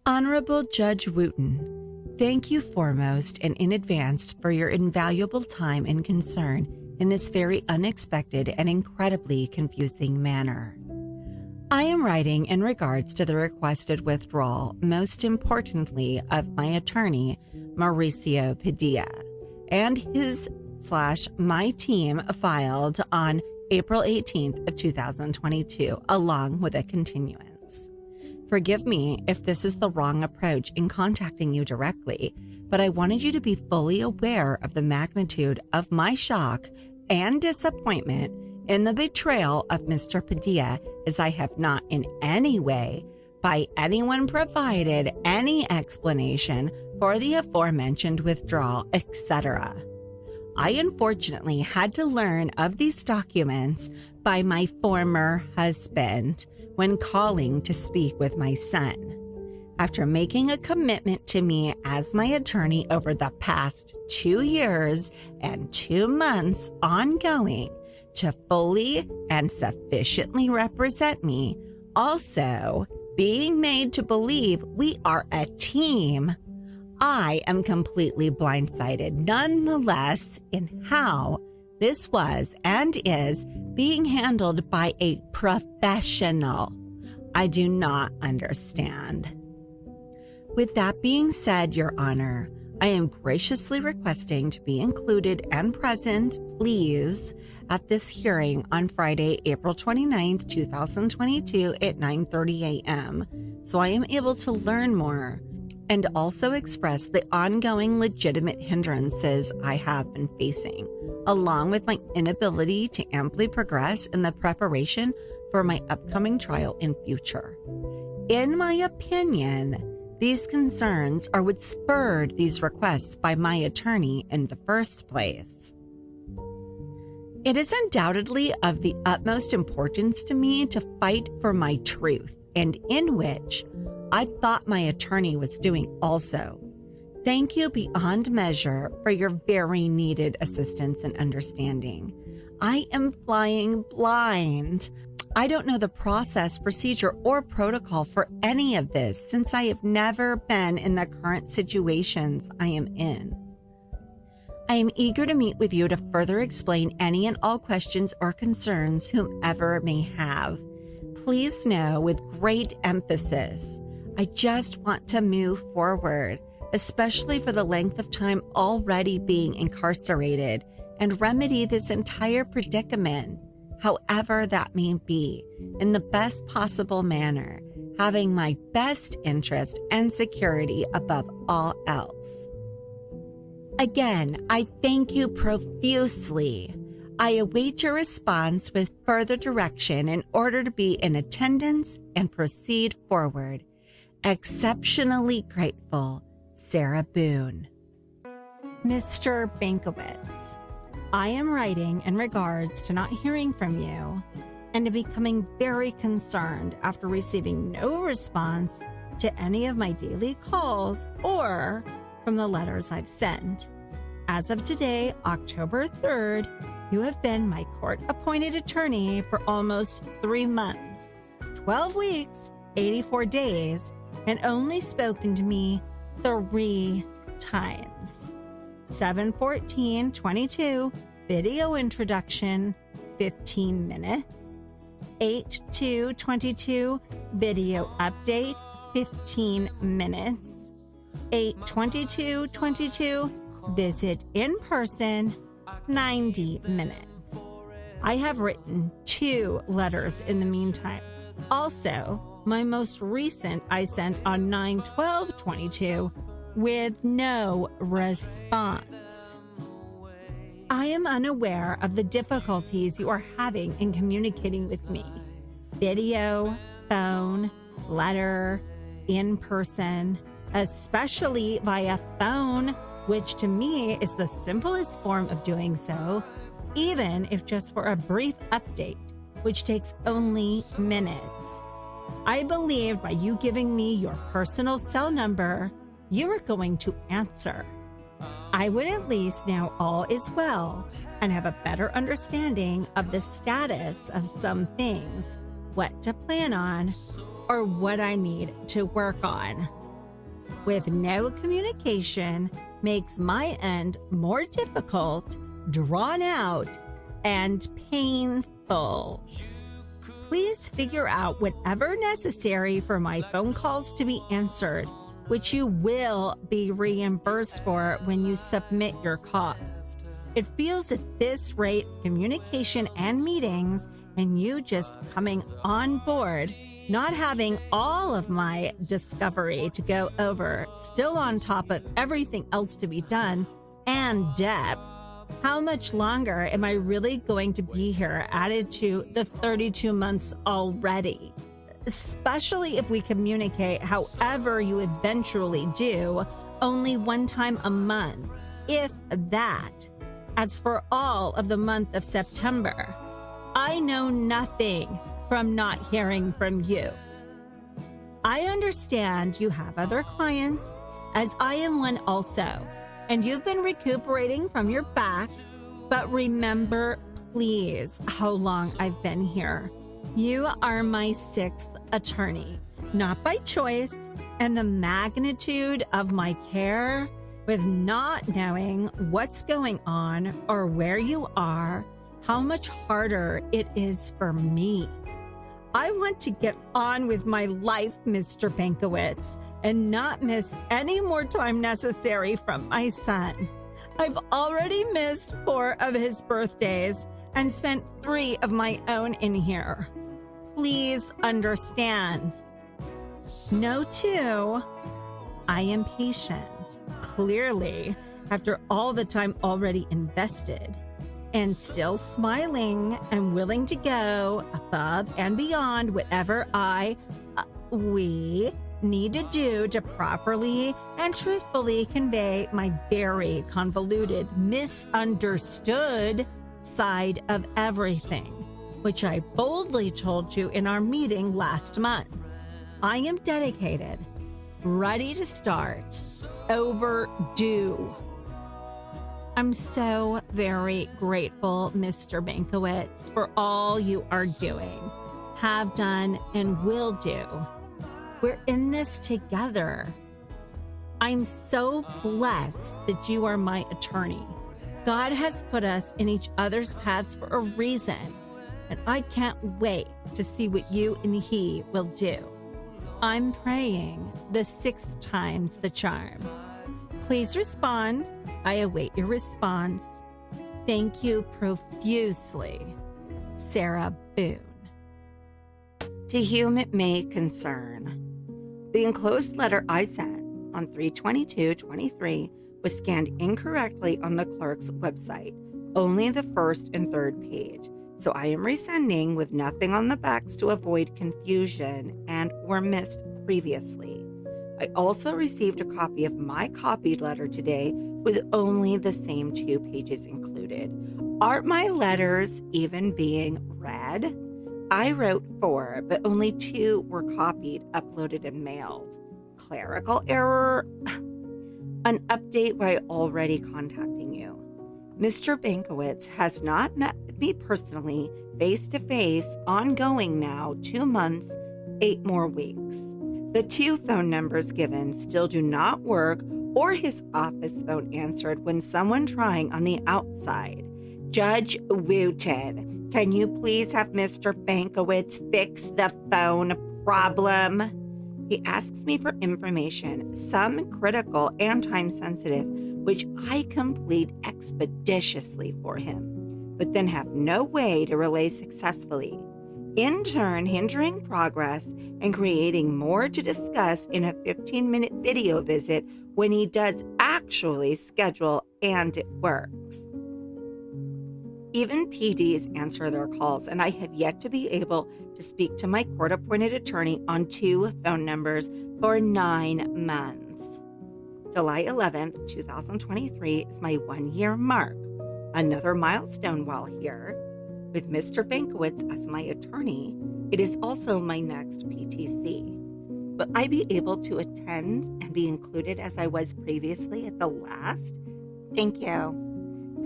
Honorable Judge Wooten, thank you foremost and in advance for your invaluable time and concern in this very unexpected and incredibly confusing manner. I am writing in regards to the requested withdrawal, most importantly, of my attorney, Mauricio Padilla, and his/my team filed on April 18th of 2022, along with a continuance. Forgive me if this is the wrong approach in contacting you directly, but I wanted you to be fully aware of the magnitude of my shock and disappointment in the betrayal of Mr. Padilla, as I have not in any way by anyone provided any explanation for the aforementioned withdrawal, etc. I unfortunately had to learn of these documents by my former husband when calling to speak with my son. After making a commitment to me as my attorney over the past 2 years and 2 months ongoing to fully and sufficiently represent me, also being made to believe we are a team, I am completely blindsided nonetheless in how this was and is being handled by a professional. I do not understand. With that being said, Your Honor, I am graciously requesting to be included and present, please, at this hearing on Friday, April 29th, 2022 at 9:30 a.m. so I am able to learn more and also express the ongoing legitimate hindrances I have been facing, along with my inability to amply progress in the preparation for my upcoming trial in future. In my opinion, these concerns are what spurred these requests by my attorney in the first place. It is undoubtedly of the utmost importance to me to fight for my truth, and in which I thought my attorney was doing also. Thank you beyond measure for your very needed assistance and understanding. I am flying blind. I don't know the process, procedure, or protocol for any of this since I have never been in the current situations I am in. I am eager to meet with you to further explain any and all questions or concerns whomever may have. Please know with great emphasis, I just want to move forward, especially for the length of time already being incarcerated, and remedy this entire predicament, however that may be, in the best possible manner, having my best interest and security above all else. Again, I thank you profusely. I await your response with further direction in order to be in attendance and proceed forward. Exceptionally grateful, Sarah Boone. Mr. Bankowitz, I am writing in regards to not hearing from you and to becoming very concerned after receiving no response to any of my daily calls or from the letters I've sent. As of today, October 3rd, you have been my court-appointed attorney for almost 3 months, 12 weeks, 84 days, and only spoken to me 3 times. 7/14/22, video introduction, 15 minutes. 8/2/22, video update, 15 minutes. 8/22/22, visit in person, 90 minutes. I have written 2 letters in the meantime. Also, my most recent I sent on 9/12/22 with no response. I am unaware of the difficulties you are having in communicating with me. Video, phone, letter, in person, especially via phone, which to me is the simplest form of doing so, even if just for a brief update, which takes only minutes. I believed by you giving me your personal cell number, you were going to answer. I would at least know all is well and have a better understanding of the status of some things, what to plan on, or what I need to work on. with no communication makes my end more difficult, drawn out, and painful. Please figure out whatever necessary for my phone calls to be answered, which you will be reimbursed for when you submit your costs. It feels at this rate of communication and meetings, and you just coming on board, not having all of my discovery to go over, still on top of everything else to be done, and depth. How much longer am I really going to be here added to the 32 months already? Especially if we communicate however you eventually do, only one time a month, if that. As for all of the month of September, I know nothing from not hearing from you. I understand you have other clients, as I am one also, and you've been recuperating from your back, but remember, please, how long I've been here. You are my sixth attorney, not by choice, and the magnitude of my care with not knowing what's going on or where you are, how much harder it is for me. I want to get on with my life, Mr. Bankowitz, and not miss any more time necessary from my son. I've already missed 4 of his birthdays and spent 3 of my own in here. Please understand. No, too, I am patient, clearly, after all the time already invested, and still smiling and willing to go above and beyond whatever we need to do to properly and truthfully convey my very convoluted, misunderstood side of everything, which I boldly told you in our meeting last month. I am dedicated, ready to start, overdue. I'm so very grateful, Mr. Bankowitz, for all you are doing, have done, and will do. We're in this together. I'm so blessed that you are my attorney. God has put us in each other's paths for a reason, and I can't wait to see what you and he will do. I'm praying the 6 times the charm. Please respond. I await your response. Thank you profusely, Sarah Boone. To whom it may concern. The enclosed letter I sent on 3/22/23 was scanned incorrectly on the clerk's website, only the first and third page. So I am resending with nothing on the backs to avoid confusion and or missed previously. I also received a copy of my copied letter today with only the same 2 pages included. Aren't my letters even being read? I wrote 4, but only 2 were copied, uploaded, and mailed. Clerical error? An update by already contacting you. Mr. Bankowitz has not met with me personally, face-to-face, ongoing now, 2 months, 8 more weeks. The 2 phone numbers given still do not work, or his office phone answered when someone trying on the outside. Judge Wooten, can you please have Mr. Bankowitz fix the phone problem? He asks me for information, some critical and time-sensitive, which I complete expeditiously for him, but then have no way to relay successfully, in turn hindering progress and creating more to discuss in a 15-minute video visit when he does actually schedule and it works. Even PDs answer their calls, and I have yet to be able to speak to my court-appointed attorney on 2 phone numbers for 9 months. July 11th, 2023 is my 1-year mark, another milestone while here. With Mr. Bankowitz as my attorney, it is also my next PTC. Will I be able to attend and be included as I was previously at the last? Thank you.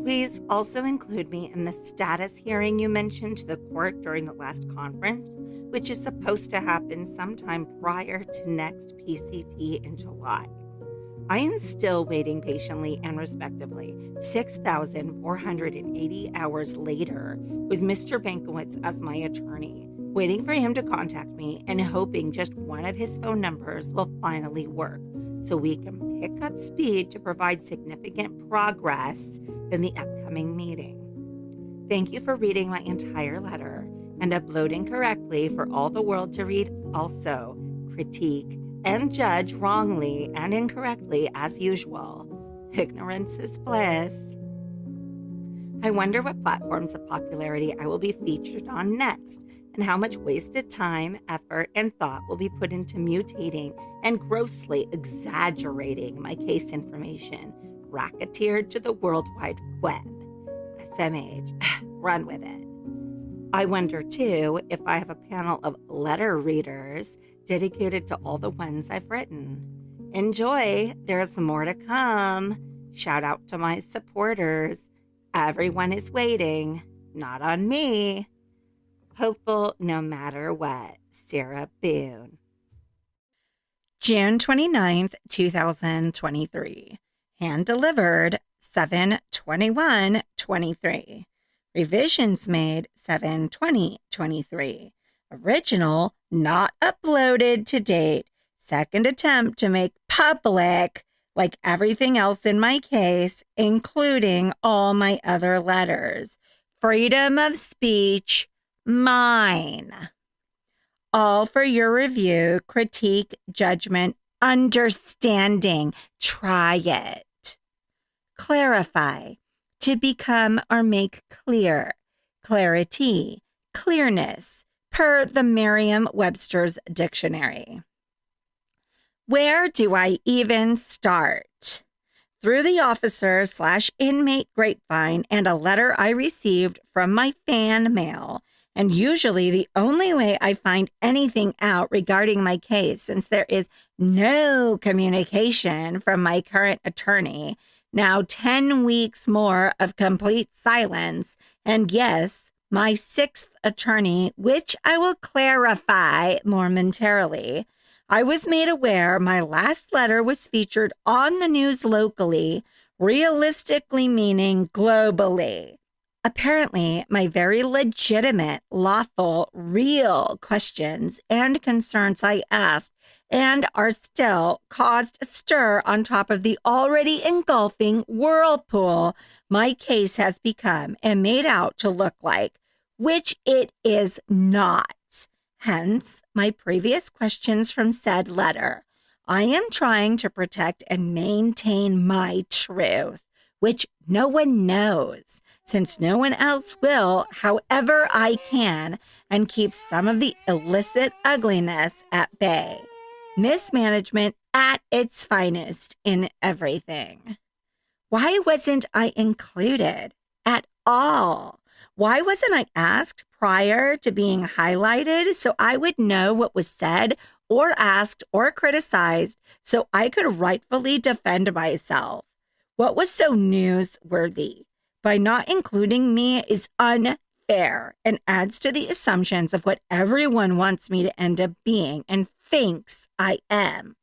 Please also include me in the status hearing you mentioned to the court during the last conference, which is supposed to happen sometime prior to next PCT in July. I am still waiting patiently and respectively 6,480 hours later with Mr. Bankowitz as my attorney, waiting for him to contact me and hoping just one of his phone numbers will finally work so we can pick up speed to provide significant progress in the upcoming meeting. Thank you for reading my entire letter and uploading correctly for all the world to read also, critique, and judge wrongly and incorrectly as usual. Ignorance is bliss. I wonder what platforms of popularity I will be featured on next, and how much wasted time, effort, and thought will be put into mutating and grossly exaggerating my case information, racketeered to the World Wide Web. SMH, run with it. I wonder, too, if I have a panel of letter readers dedicated to all the ones I've written. Enjoy, there's more to come. Shout out to my supporters. Everyone is waiting, not on me. Hopeful no matter what, Sarah Boone. June 29th, 2023. Hand delivered 7/21/23. Revisions made 7/20/23. Original not uploaded to date. Second attempt to make public, like everything else in my case, including all my other letters. Freedom of speech, mine. All for your review, critique, judgment, understanding. Try it. Clarify. To become or make clear. Clarity, clearness, per the Merriam-Webster's dictionary. Where do I even start? Through the officer/inmate grapevine and a letter I received from my fan mail, and usually the only way I find anything out regarding my case, since there is no communication from my current attorney, now 10 weeks more of complete silence, and yes, my sixth attorney, which I will clarify momentarily. I was made aware my last letter was featured on the news locally, realistically meaning globally. Apparently, my very legitimate, lawful, real questions and concerns I asked and are still caused a stir on top of the already engulfing whirlpool my case has become and made out to look like, which it is not. Hence, my previous questions from said letter. I am trying to protect and maintain my truth, which no one knows, since no one else will, however I can, and keep some of the illicit ugliness at bay. Mismanagement at its finest in everything. Why wasn't I included at all? Why wasn't I asked prior to being highlighted so I would know what was said or asked or criticized so I could rightfully defend myself? What was so newsworthy? By not including me is unfair and adds to the assumptions of what everyone wants me to end up being and thinks I am.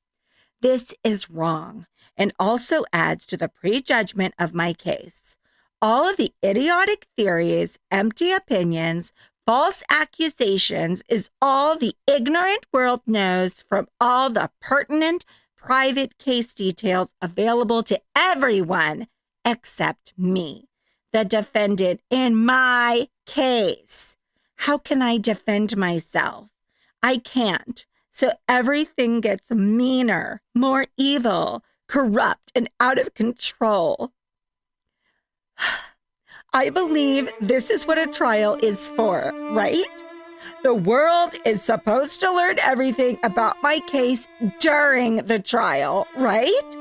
This is wrong and also adds to the prejudgment of my case. All of the idiotic theories, empty opinions, false accusations is all the ignorant world knows from all the pertinent private case details available to everyone except me, the defendant in my case. How can I defend myself? I can't. So everything gets meaner, more evil, corrupt, and out of control. I believe this is what a trial is for, right? The world is supposed to learn everything about my case during the trial, right?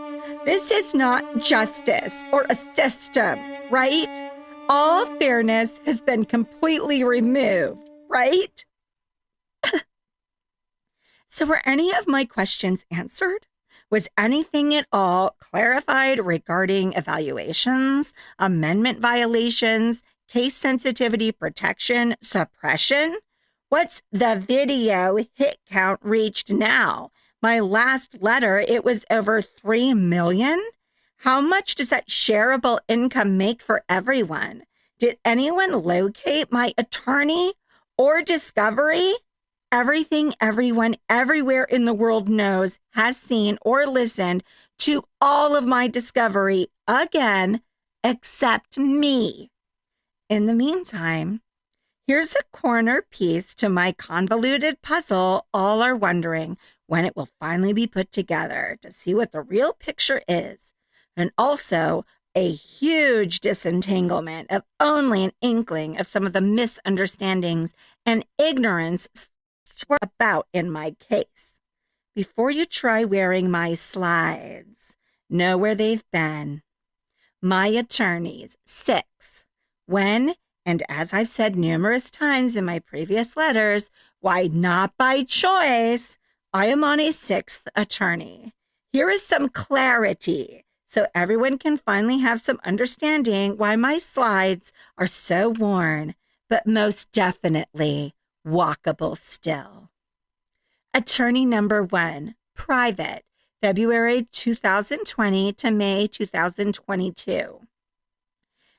This is not justice or a system, right? All fairness has been completely removed, right? So were any of my questions answered? Was anything at all clarified regarding evaluations, amendment violations, case sensitivity protection, suppression? What's the video hit count reached now? My last letter, it was over 3 million. How much does that shareable income make for everyone? Did anyone locate my attorney or discovery? Everything everyone everywhere in the world knows, has seen, or listened to all of my discovery again, except me. In the meantime, here's a corner piece to my convoluted puzzle. All are wondering when it will finally be put together to see what the real picture is. And also a huge disentanglement of only an inkling of some of the misunderstandings and ignorance about in my case. Before you try wearing my slides, know where they've been. My attorneys, 6. When, and as I've said numerous times in my previous letters, why not by choice, I am on a 6th attorney. Here is some clarity so everyone can finally have some understanding why my slides are so worn, but most definitely walkable still. Attorney number 1, private, February 2020 to May 2022.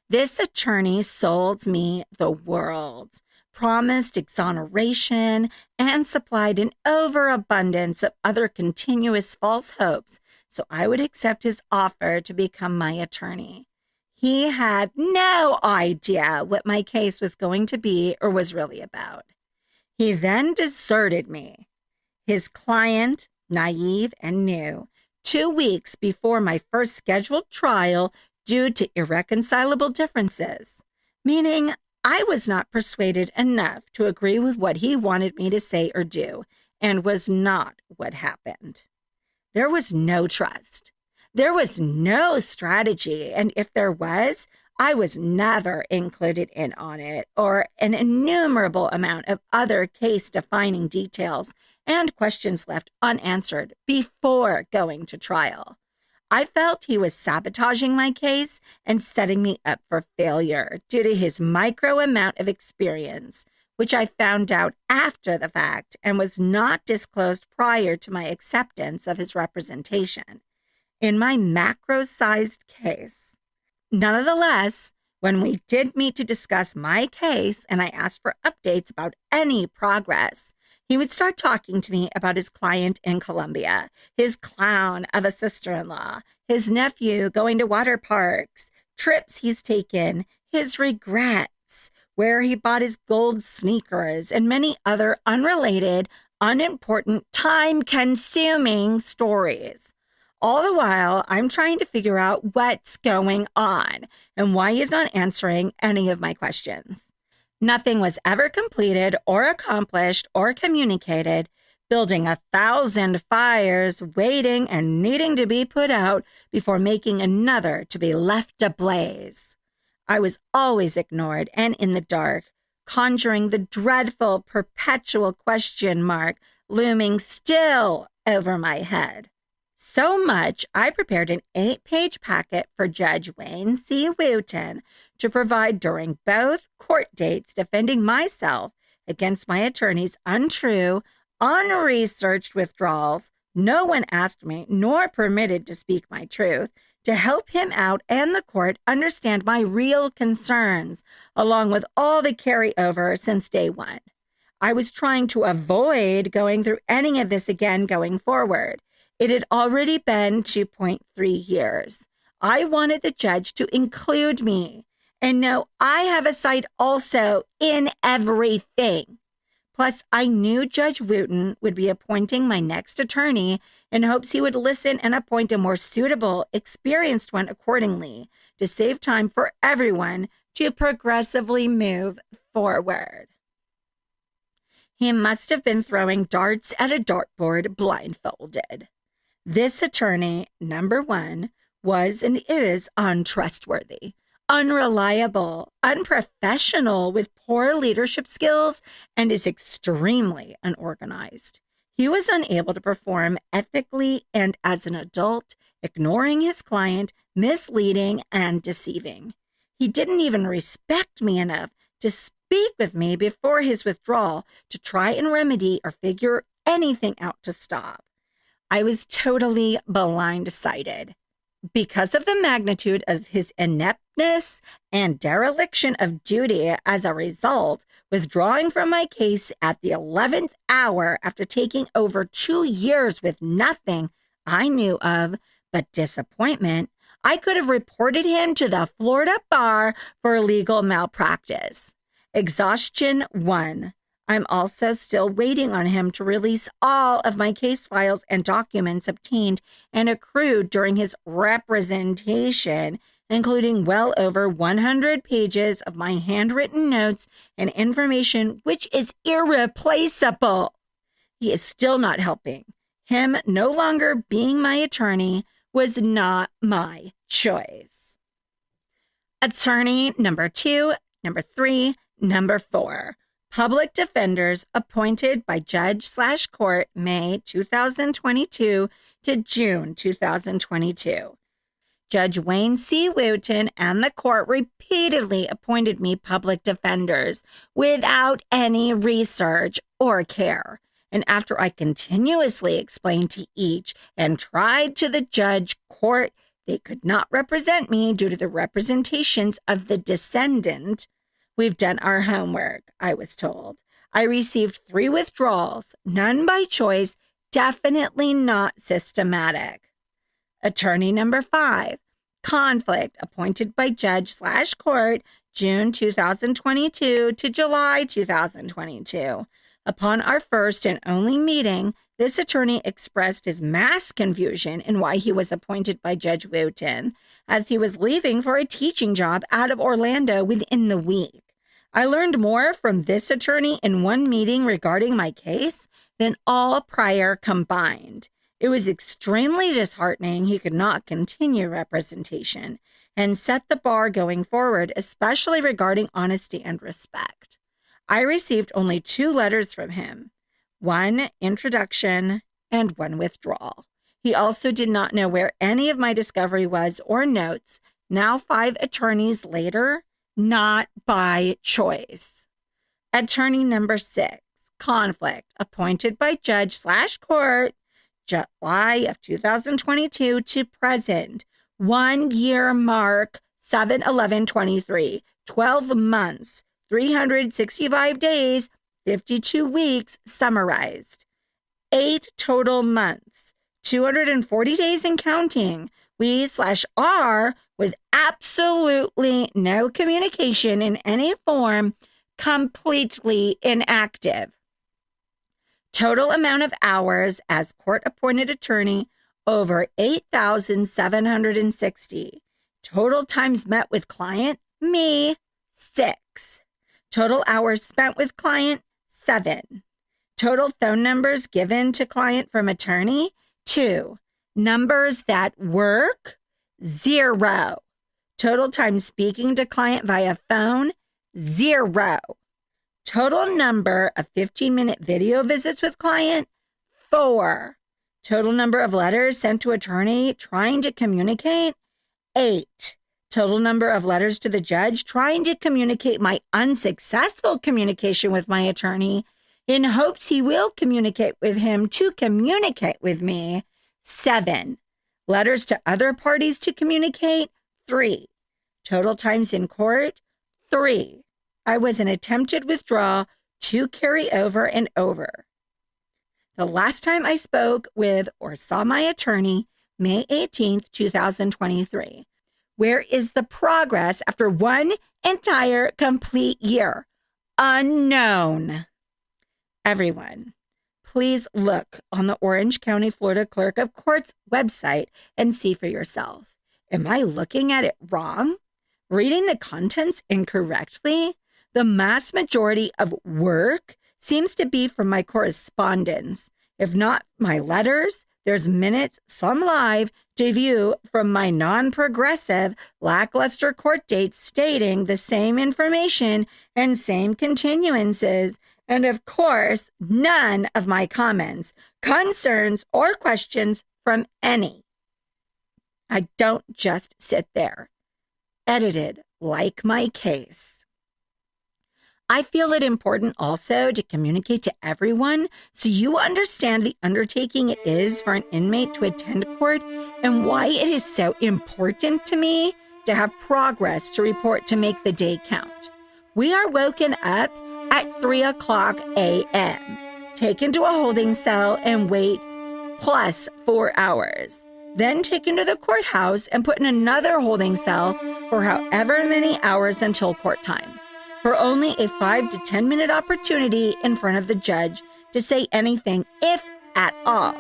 This attorney sold me the world, promised exoneration, and supplied an overabundance of other continuous false hopes so I would accept his offer to become my attorney. He had no idea what my case was going to be or was really about. He then deserted me, his client, naive and new, 2 weeks before my first scheduled trial due to irreconcilable differences, meaning I was not persuaded enough to agree with what he wanted me to say or do, and was not what happened. There was no trust. There was no strategy, and if there was, I was never included in on it, or an innumerable amount of other case-defining details and questions left unanswered before going to trial. I felt he was sabotaging my case and setting me up for failure due to his micro amount of experience, which I found out after the fact and was not disclosed prior to my acceptance of his representation in my macro-sized case. Nonetheless, when we did meet to discuss my case and I asked for updates about any progress, he would start talking to me about his client in Colombia, his clown of a sister-in-law, his nephew going to water parks, trips he's taken, his regrets, where he bought his gold sneakers, and many other unrelated, unimportant, time-consuming stories. All the while, I'm trying to figure out what's going on and why he's not answering any of my questions. Nothing was ever completed or accomplished or communicated, building 1,000 fires, waiting and needing to be put out before making another to be left ablaze. I was always ignored and in the dark, conjuring the dreadful perpetual question mark looming still over my head. So much, I prepared an 8-page packet for Judge Wayne C. Wooten to provide during both court dates defending myself against my attorney's untrue, unresearched withdrawals. No one asked me nor permitted to speak my truth to help him out and the court understand my real concerns, along with all the carryover since day one. I was trying to avoid going through any of this again going forward. It had already been 2.3 years. I wanted the judge to include me and know I have a side also in everything. Plus, I knew Judge Wooten would be appointing my next attorney in hopes he would listen and appoint a more suitable, experienced one accordingly to save time for everyone to progressively move forward. He must have been throwing darts at a dartboard blindfolded. This attorney, number 1, was and is untrustworthy, unreliable, unprofessional with poor leadership skills, and is extremely unorganized. He was unable to perform ethically and as an adult, ignoring his client, misleading, and deceiving. He didn't even respect me enough to speak with me before his withdrawal to try and remedy or figure anything out to stop. I was totally blindsided. Because of the magnitude of his ineptness and dereliction of duty as a result, withdrawing from my case at the 11th hour after taking over 2 years with nothing I knew of but disappointment, I could have reported him to the Florida bar for legal malpractice. Exhaustion 1. I'm also still waiting on him to release all of my case files and documents obtained and accrued during his representation, including well over 100 pages of my handwritten notes and information, which is irreplaceable. He is still not helping. Him no longer being my attorney was not my choice. Attorney number 2, number 3, number 4. Public defenders appointed by Judge/Court May 2022 to June 2022. Judge Wayne C. Wooten and the court repeatedly appointed me public defenders without any research or care. And after I continuously explained to each and tried to the judge court they could not represent me due to the representations of the descendant, we've done our homework, I was told. I received 3 withdrawals, none by choice, definitely not systematic. Attorney number 5, conflict appointed by Judge/Court, June 2022 to July 2022. Upon our first and only meeting, this attorney expressed his mass confusion in why he was appointed by Judge Wooten, as he was leaving for a teaching job out of Orlando within the week. I learned more from this attorney in one meeting regarding my case than all prior combined. It was extremely disheartening he could not continue representation and set the bar going forward, especially regarding honesty and respect. I received only 2 letters from him, 1 introduction and 1 withdrawal. He also did not know where any of my discovery was or notes, now 5 attorneys later, not by choice. Attorney number 6, conflict, appointed by Judge/Court, July of 2022 to present, 1 year mark, 7/11/23, 12 months, 365 days, 52 weeks summarized. 8 total months, 240 days and counting. We/are with absolutely no communication in any form, completely inactive. Total amount of hours as court-appointed attorney, over 8,760. Total times met with client, me, 6. Total hours spent with client, 7. Total phone numbers given to client from attorney, 2. Numbers that work, 0. Total time speaking to client via phone, 0. Total number of 15-minute video visits with client, 4. Total number of letters sent to attorney trying to communicate, 8. Total number of letters to the judge trying to communicate my unsuccessful communication with my attorney in hopes he will communicate with him to communicate with me, 7. Letters to other parties to communicate, 3. Total times in court, 3. I was an attempted withdrawal to carry over and over. The last time I spoke with or saw my attorney, May 18th, 2023. Where is the progress after 1 entire complete year? Unknown. Everyone, please look on the Orange County, Florida Clerk of Court's website and see for yourself. Am I looking at it wrong? Reading the contents incorrectly? The mass majority of work seems to be from my correspondence. If not my letters, there's minutes, some live, to view from my non-progressive, lackluster court dates stating the same information and same continuances And of course, none of my comments, concerns, or questions from any. I don't just sit there. Edited like my case. I feel it important also to communicate to everyone so you understand the undertaking it is for an inmate to attend court and why it is so important to me to have progress to report to make the day count. We are woken up at 3:00 a.m., taken to a holding cell and wait plus 4 hours, then taken to the courthouse and put in another holding cell for however many hours until court time, for only a 5 to 10 minute opportunity in front of the judge to say anything, if at all.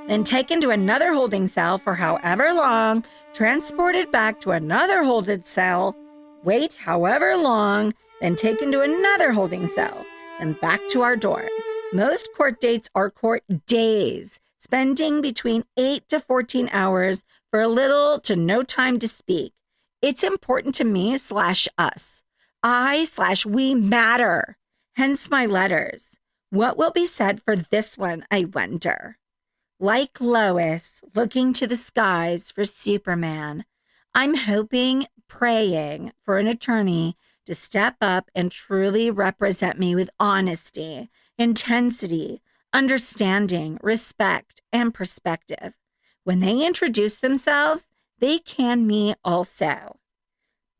Then taken to another holding cell for however long, transported back to another holding cell, wait however long, then taken to another holding cell, then back to our dorm. Most court dates are court days, spending between 8 to 14 hours for little to no time to speak. It's important to me /us. I/we matter. Hence my letters. What will be said for this one, I wonder? Like Lois, looking to the skies for Superman, I'm hoping, praying for an attorney to step up and truly represent me with honesty, intensity, understanding, respect, and perspective. When they introduce themselves, they can me also.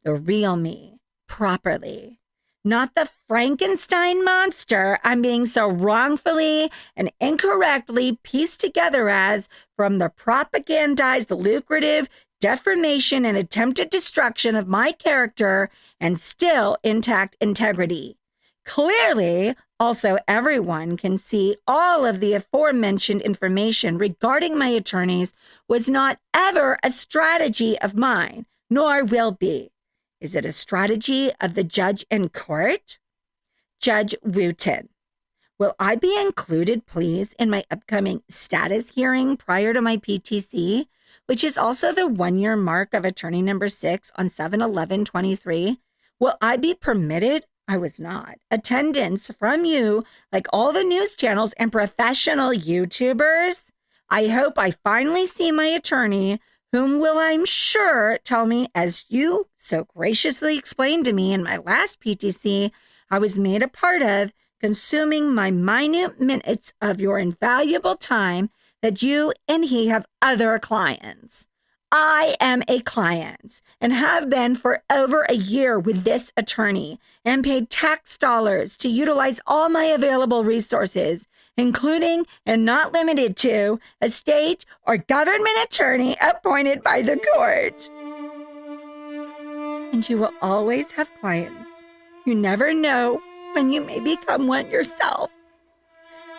The real me, properly. Not the Frankenstein monster I'm being so wrongfully and incorrectly pieced together as from the propagandized lucrative defamation and attempted destruction of my character and still intact integrity. Clearly, also everyone can see all of the aforementioned information regarding my attorneys was not ever a strategy of mine, nor will be. Is it a strategy of the judge in court? Judge Wooten. Will I be included, please, in my upcoming status hearing prior to my PTC, which is also the 1-year mark of attorney number 6 on 7/11/23? Will I be permitted? I was not. Attendance from you, like all the news channels and professional YouTubers? I hope I finally see my attorney, whom will, I'm sure, tell me, as you so graciously explained to me in my last PTC I was made a part of, consuming my minute minutes of your invaluable time, that you and he have other clients. I am a client and have been for over a year with this attorney and paid tax dollars to utilize all my available resources, including and not limited to a state or government attorney appointed by the court. And you will always have clients. You never know when you may become one yourself.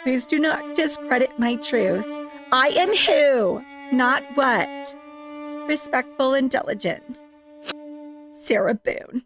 Please do not discredit my truth. I am who, not what. Respectful and diligent, Sarah Boone.